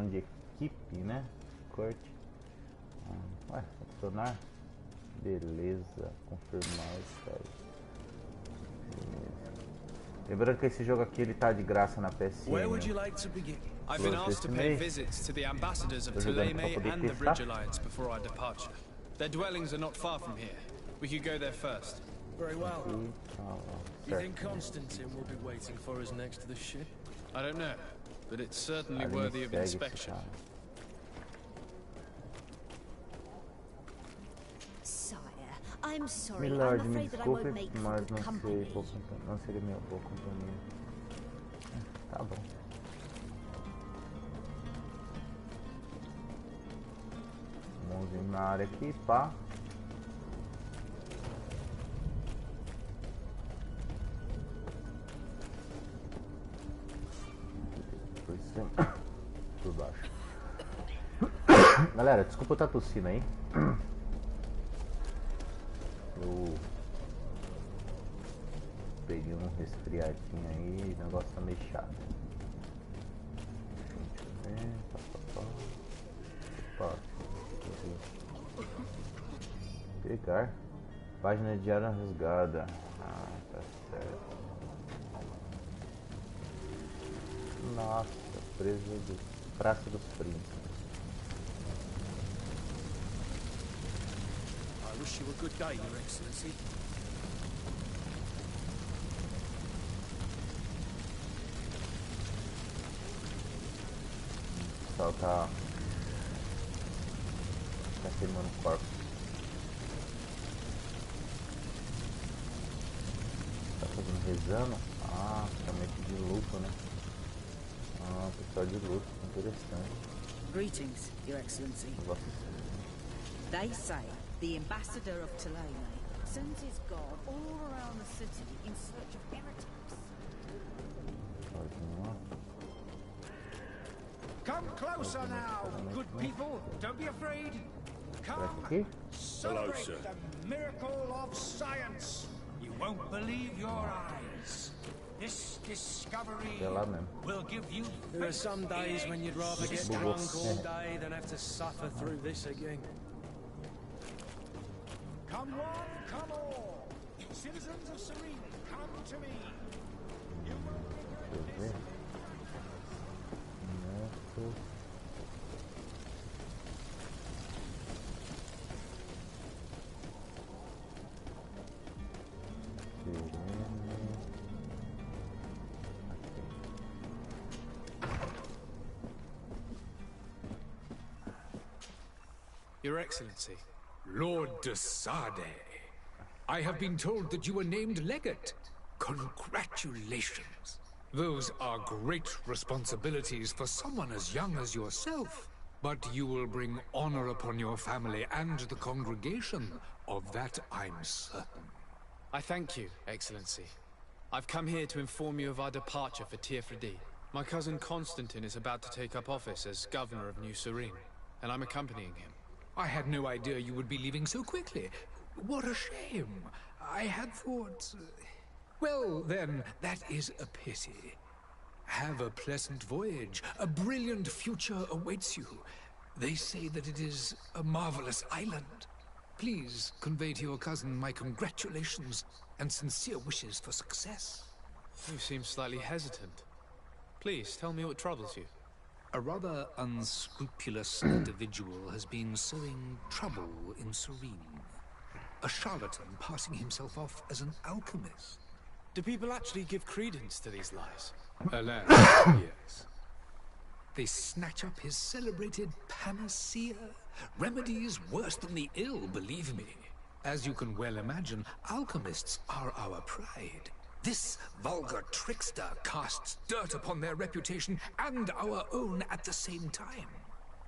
Seleção de equipe, né? Corte. Ué, adicionar. Beleza. Confirmar estágio. Lembrando que esse jogo aqui ele tá de graça na PSN. Where would you like to begin? I've been asked to pay visits to the ambassadors of Tuleme and the Bridge Alliance before our departure. Their dwellings are not far from here. We could go there first. Very well. You think Constantine will be waiting for us next to the ship? I don't know, but it's certainly worthy of inspection. I'm sorry, I'm afraid that I won't make good company. Não seria minha boa companhia. Tá bom. Vamos vir na área aqui, pá. Por cima, por baixo. Galera, desculpa eu estar tossindo aí. Eu peguei um resfriadinho aí, o negócio tá meio chato. Deixa eu ver. Opa. Pegar. Página de área rasgada. Ah, tá certo. Nossa, preso do Praça dos Príncipes. I wish you a good day, Your Excellency. O pessoal tá queimando o corpo. Tá fazendo rezando? Ah, realmente de luto, né? Ah, pessoal de luto, interessante. Greetings, Your Excellency. They say the ambassador of Tulane sends his guard all around the city in search of heretics. Come closer now, good people. Don't be afraid. Come, celebrate the miracle of science. You won't believe your eyes. This discovery will give you. There are some days when you'd rather get drunk all day than have to suffer through this again. Come one, come all. Citizens of Serene, come to me. You won't regret this. Your Excellency. Lord de Sade, I have been told that you were named legate. Congratulations. Those are great responsibilities for someone as young as yourself. But you will bring honor upon your family and the congregation. Of that I'm certain. I thank you, Excellency. I've come here to inform you of our departure for Tiefredi. My cousin Constantine is about to take up office as governor of New Serene, and I'm accompanying him. I had no idea you would be leaving so quickly. What a shame. I had thought... Well, then, that is a pity. Have a pleasant voyage. A brilliant future awaits you. They say that it is a marvelous island. Please convey to your cousin my congratulations and sincere wishes for success. You seem slightly hesitant. Please, tell me what troubles you. A rather unscrupulous individual has been sowing trouble in Serene. A charlatan passing himself off as an alchemist. Do people actually give credence to these lies? Alas, yes. They snatch up his celebrated panacea. Remedies worse than the ill, believe me. As you can well imagine, alchemists are our pride. This vulgar trickster casts dirt upon their reputation and our own at the same time.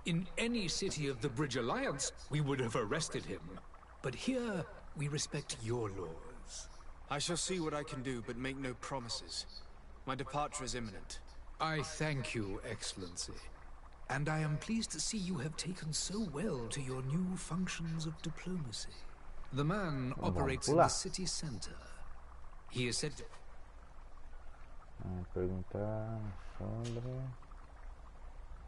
In any city of the Bridge Alliance, we would have arrested him. But here, we respect your laws. I shall see what I can do, but make no promises. My departure is imminent. I thank you, Excellency. And I am pleased to see you have taken so well to your new functions of diplomacy. The man operates in the city center. He is said to... Perguntar sobre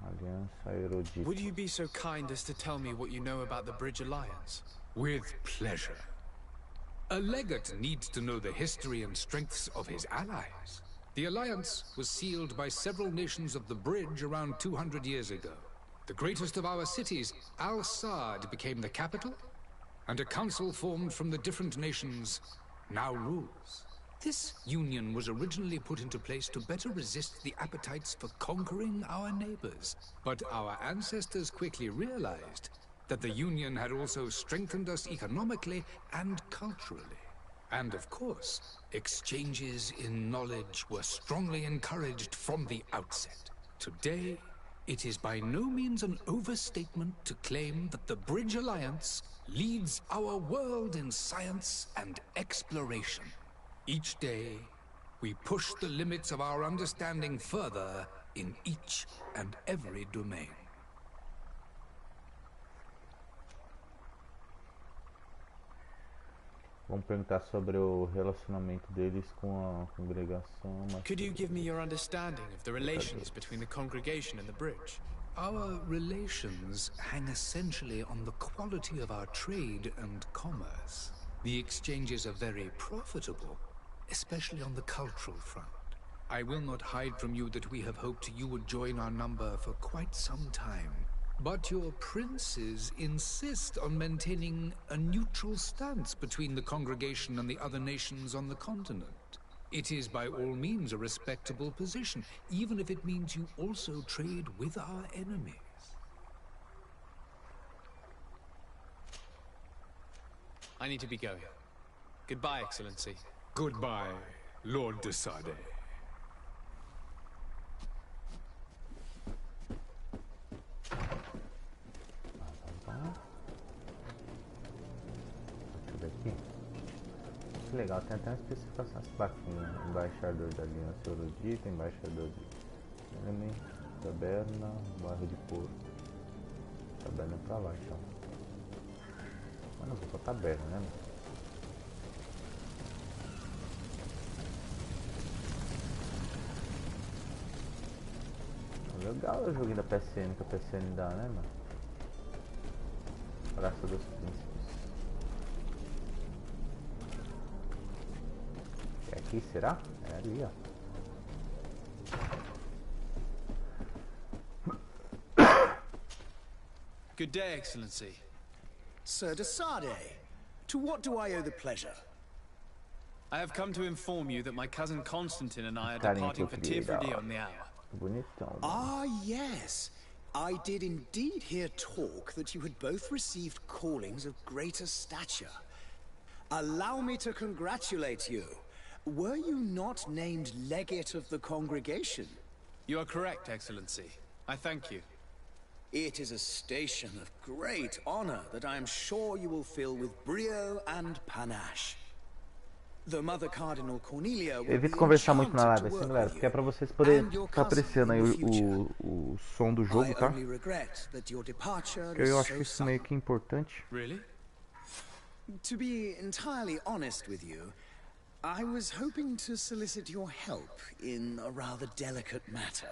Aliança erudita. Would you be so kind as to tell me what you know about the Bridge Alliance? With pleasure. A legate needs to know the history and strengths of his allies. The alliance was sealed by several nations of the Bridge around 200 years ago. The greatest of our cities, Al-Sad, became the capital, and a council formed from the different nations now rules. This union was originally put into place to better resist the appetites for conquering our neighbors. But our ancestors quickly realized that the union had also strengthened us economically and culturally. And of course, exchanges in knowledge were strongly encouraged from the outset. Today, it is by no means an overstatement to claim that the Bridge Alliance leads our world in science and exploration. Each day, we push the limits of our understanding further in each and every domain. Vamos perguntar sobre o relacionamento deles com a congregação. Could you give me your understanding of the relations between the congregation and the bridge? Our relations hang essentially on the quality of our trade and commerce. The exchanges are very profitable, especially on the cultural front. I will not hide from you that we have hoped you would join our number for quite some time. But your princes insist on maintaining a neutral stance between the congregation and the other nations on the continent. It is by all means a respectable position, even if it means you also trade with our enemies. I need to be going. Goodbye, Excellency. Goodbye, Lord de Sade. Deixa eu ver aqui. Que legal, tem até uma especificação, as plaquinhas. Embaixador da Aliança Erudita, embaixador de Enemy, taberna, bairro de Porto. Taberna é pra lá, então. Mas não vou pra taberna, né? Legal o joguinho da PSN que a PSN dá, né, mano? Praça dos Príncipes. É aqui, será? É ali, ó. Good day, Excellency. Sir de Sade, to what do I owe the pleasure? I have come to inform you that my cousin Constantine and I are departing for Tirfredi on the hour. Bonitão. Ah, yes. I did indeed hear talk that you had both received callings of greater stature. Allow me to congratulate you. Were you not named legate of the congregation? You are correct, Excellency. I thank you. It is a station of great honor that I am sure you will fill with brio and panache. The Mother Cardinal Cornelia will Evito be conversar muito na enchanted live, to assim, work galera, with porque é you. pra vocês poderem And your estar apreciando aí cousin in the o som do jogo, I tá? only regret that your departure Porque is eu acho so isso meio sudden. que importante. Really? To be entirely honest with you, I was hoping to solicit your help in a rather delicate matter.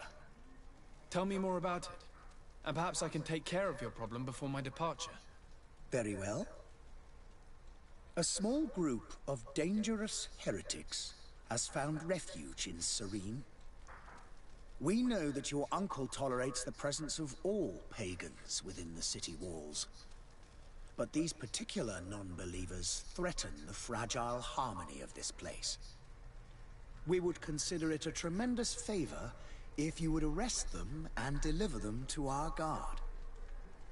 Tell me more about it. And perhaps I can take care of your problem before my departure. Very well. A small group of dangerous heretics has found refuge in Serene. We know that your uncle tolerates the presence of all pagans within the city walls. But these particular non-believers threaten the fragile harmony of this place. We would consider it a tremendous favor if you would arrest them and deliver them to our guard.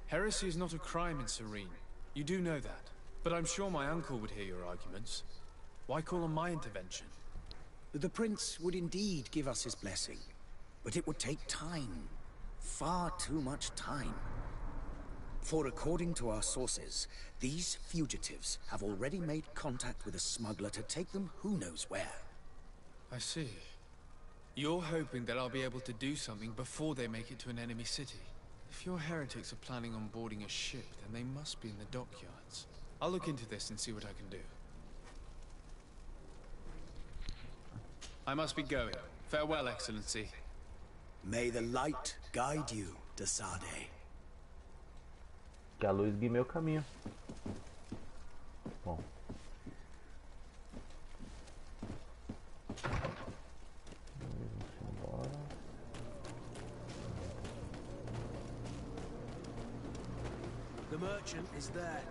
Heresy is not a crime in Serene. You do know that. But I'm sure my uncle would hear your arguments. Why call on my intervention? The prince would indeed give us his blessing, but it would take time. Far too much time. For according to our sources, these fugitives have already made contact with a smuggler to take them who knows where. I see. You're hoping that I'll be able to do something before they make it to an enemy city. If your heretics are planning on boarding a ship, then they must be in the dockyards. I'll look into this and see what I can do. I must be going. Farewell, Excellency. May the light guide you. Desade. Que a luz guie meu caminho. Bom. Vamos embora. The merchant is there.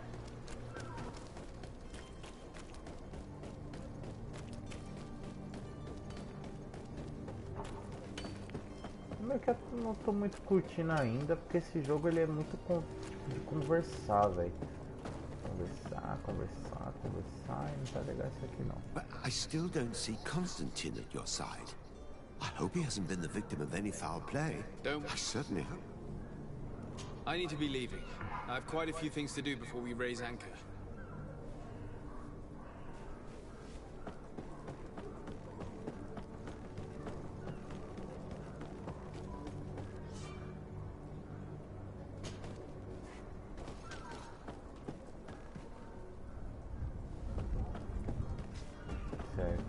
Eu não tô muito curtindo ainda, porque esse jogo ele é muito de conversar, velho. Conversar, e não tá legal isso aqui não. But I still don't see Constantine at your side. I hope he hasn't been the victim of any foul play. Don't. I certainly hope. I need to be leaving. I have quite a few things to do before we raise anchor. Certo.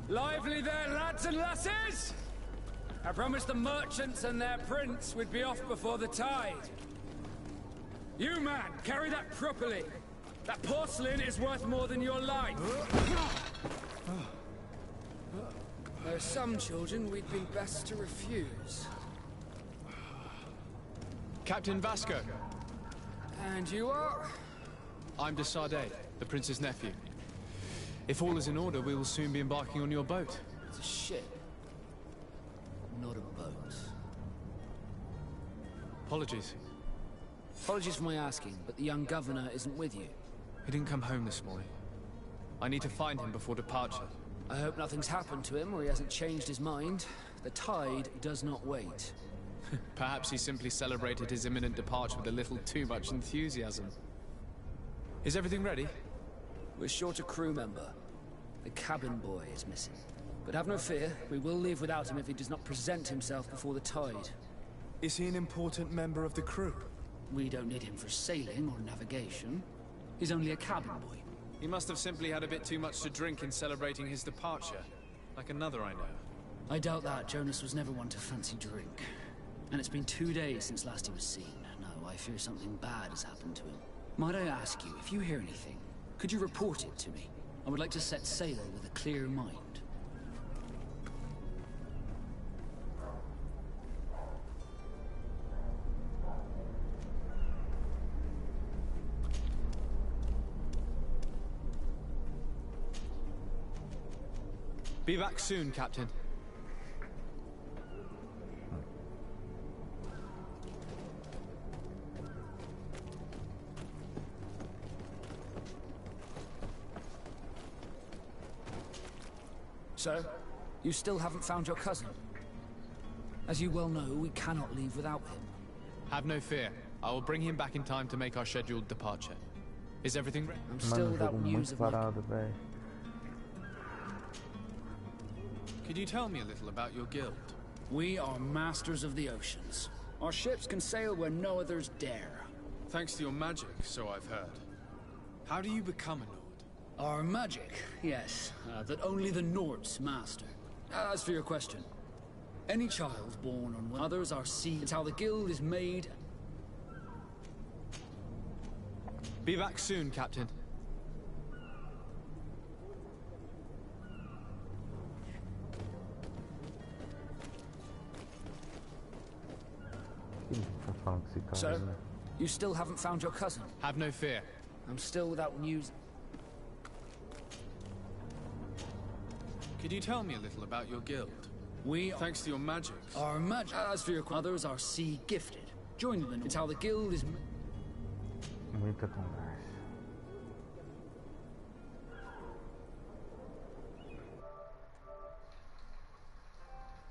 Lively there, lads and lasses! I promised the merchants and their prince we'd be off before the tide. You, man, carry that properly. That porcelain is worth more than your life. There are some children we'd be best to refuse. Captain Vasco. And you are? I'm de Sade, the prince's nephew. If all is in order, we will soon be embarking on your boat. It's a ship, not a boat. Apologies. Apologies for my asking, but the young governor isn't with you. He didn't come home this morning. I need to find him before departure. I hope nothing's happened to him or he hasn't changed his mind. The tide does not wait. Perhaps he simply celebrated his imminent departure with a little too much enthusiasm. Is everything ready? We're short a crew member. The cabin boy is missing. But have no fear, we will leave without him if he does not present himself before the tide. Is he an important member of the crew? We don't need him for sailing or navigation. He's only a cabin boy. He must have simply had a bit too much to drink in celebrating his departure. Like another I know. I doubt that. Jonas was never one to fancy drink. And it's been 2 days since last he was seen. No, I fear something bad has happened to him. Might I ask you, if you hear anything, could you report it to me? I would like to set sail with a clear mind. Be back soon, Captain. So, you still haven't found your cousin? As you well know, we cannot leave without him. Have no fear. I will bring him back in time to make our scheduled departure. Is everything ready? I'm still without news of my... Could you tell me a little about your guild? We are masters of the oceans. Our ships can sail where no others dare. Thanks to your magic, so I've heard. How do you become a Nord? Our magic, yes, that only the Nords master. As for your question, any child born on others are seen. It's how the guild is made. Be back soon, Captain. So, you still haven't found your cousin? Have no fear. I'm still without news. Could you tell me a little about your guild? Thanks to your magic. Our magic. As for your others are sea gifted. Join them. It's how the guild is. Muita conversa.